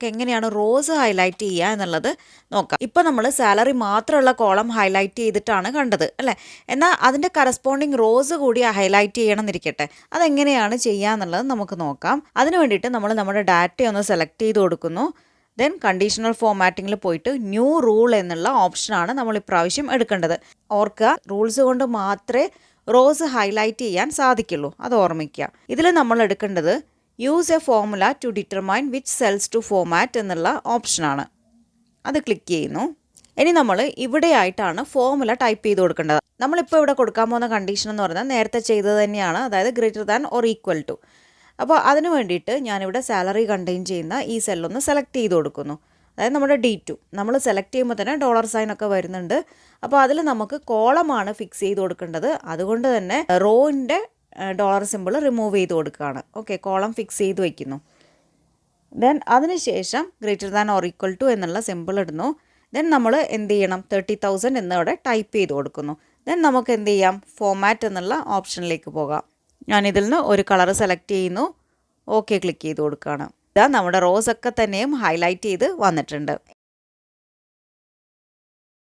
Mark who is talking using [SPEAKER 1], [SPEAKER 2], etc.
[SPEAKER 1] എങ്ങനെയാണ് rose highlight ചെയ്യുക എന്നുള്ളത് നോക്കാം. ഇപ്പോൾ നമ്മൾ സാലറി മാത്രമുള്ള കോളം ഹൈലൈറ്റ് ചെയ്തിട്ടാണ് കണ്ടത് അല്ലേ? എന്നാൽ അതിൻ്റെ കറസ്പോണ്ടിങ് റോസ് കൂടി ഹൈലൈറ്റ് ചെയ്യണം എന്നിരിക്കട്ടെ. അതെങ്ങനെയാണ് ചെയ്യുക എന്നുള്ളത് നമുക്ക് നോക്കാം. അതിന് വേണ്ടിയിട്ട് നമ്മൾ നമ്മുടെ ഡാറ്റ ഒന്ന് സെലക്ട് ചെയ്ത് കൊടുക്കുന്നു. ദെൻ കണ്ടീഷണൽ ഫോമാറ്റിങ്ങിൽ പോയിട്ട് ന്യൂ റൂൾ എന്നുള്ള ഓപ്ഷനാണ് നമ്മൾ ഇപ്രാവശ്യം എടുക്കേണ്ടത്. ഓർക്കുക, റൂൾസ് കൊണ്ട് മാത്രമേ റോസ് ഹൈലൈറ്റ് ചെയ്യാൻ സാധിക്കുള്ളൂ, അത് ഓർമ്മിക്കുക. ഇതിൽ നമ്മൾ എടുക്കേണ്ടത് use a formula to determine which cells to format എന്നുള്ള ഓപ്ഷനാണ്. അത് ക്ലിക്ക് ചെയ്യുന്നു. ഇനി നമ്മൾ ഇവിടെയായിട്ടാണ് ഫോർമുല ടൈപ്പ് ചെയ്ത് കൊടുക്കേണ്ടത്. നമ്മളിപ്പോൾ ഇവിടെ കൊടുക്കാൻ പോകുന്ന കണ്ടീഷൻ എന്ന് പറഞ്ഞാൽ നേരത്തെ ചെയ്തത് തന്നെയാണ്, അതായത് greater than or equal to. അപ്പോൾ അതിന് വേണ്ടിയിട്ട് ഞാനിവിടെ സാലറി കണ്ടെയ്ൻ ചെയ്യുന്ന ഈ സെല്ലൊന്ന് സെലക്ട് ചെയ്ത് കൊടുക്കുന്നു. അതായത് നമ്മുടെ D2 നമ്മൾ സെലക്ട് ചെയ്യുമ്പോൾ തന്നെ ഡോളർ സൈൻ ഒക്കെ വരുന്നുണ്ട്. അപ്പോൾ അതിൽ നമുക്ക് കോളമാണ് ഫിക്സ് ചെയ്ത് കൊടുക്കേണ്ടത്. അതുകൊണ്ട് തന്നെ റോയിൻ്റെ ഡോളർ സിമ്പിൾ റിമൂവ് ചെയ്ത് കൊടുക്കുകയാണ്. ഓക്കെ, കോളം ഫിക്സ് ചെയ്ത് വയ്ക്കുന്നു. ദെൻ അതിനുശേഷം greater than or equal to എന്നുള്ള സിമ്പിൾ ഇടുന്നു. ദെൻ നമ്മൾ എന്ത് ചെയ്യണം, 30,000 എന്നിവിടെ ടൈപ്പ് ചെയ്ത് കൊടുക്കുന്നു. ദെൻ നമുക്ക് എന്ത് ചെയ്യാം, ഫോമാറ്റ് എന്നുള്ള ഓപ്ഷനിലേക്ക് പോകാം. ഞാനിതിൽ നിന്ന് ഒരു കളർ സെലക്ട് ചെയ്യുന്നു. ഓക്കെ ക്ലിക്ക് ചെയ്ത് കൊടുക്കുകയാണ്. ഇതാ നമ്മുടെ റോസ് ഒക്കെ തന്നെയും ഹൈലൈറ്റ് ചെയ്ത് വന്നിട്ടുണ്ട്.